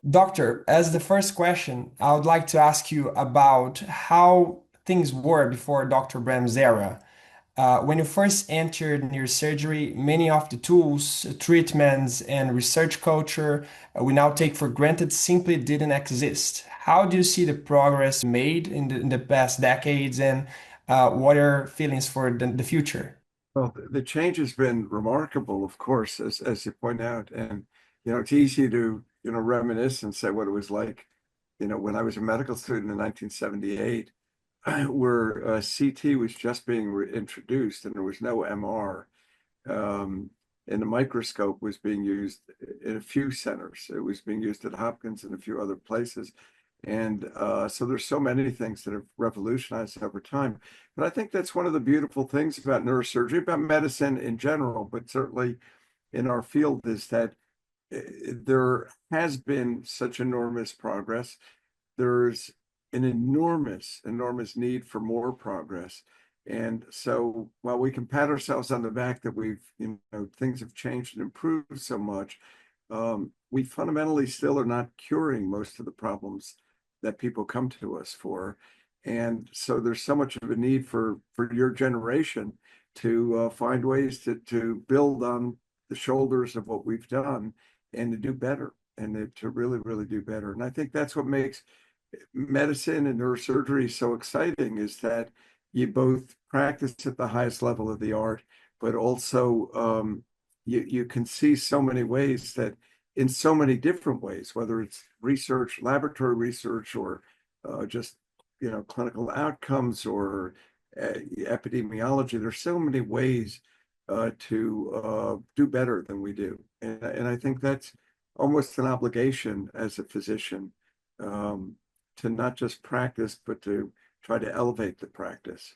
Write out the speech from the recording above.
Doctor, as the first question, I would like to ask you about how things were before Dr. Brem's era. When you first entered neurosurgery, many of the tools, treatments, and research culture we now take for granted simply didn't exist. How do you see the progress made in the past decades, and what are your feelings for the future? Well, the change has been remarkable, of course, as you point out, and it's easy to reminisce and say what it was like, when I was a medical student in 1978, where CT was just being introduced and there was no MR, um, and the microscope was being used in a few centers. It was being used at Hopkins and a few other places. And so there's so many things that have revolutionized over time. But I think that's one of the beautiful things about neurosurgery, about medicine in general, but certainly in our field, is that there has been such enormous progress. There's an enormous, enormous need for more progress. And so while we can pat ourselves on the back that things have changed and improved so much, we fundamentally still are not curing most of the problems that people come to us for. And so there's so much of a need for your generation to find ways to build on the shoulders of what we've done and to do better and to really, really do better. And I think that's what makes medicine and neurosurgery so exciting, is that you both practice at the highest level of the art, but also you can see so many ways that in so many different ways, whether it's research, laboratory research, or just clinical outcomes or epidemiology. There's so many ways to do better than we do, and I think that's almost an obligation as a physician, to not just practice, but to try to elevate the practice.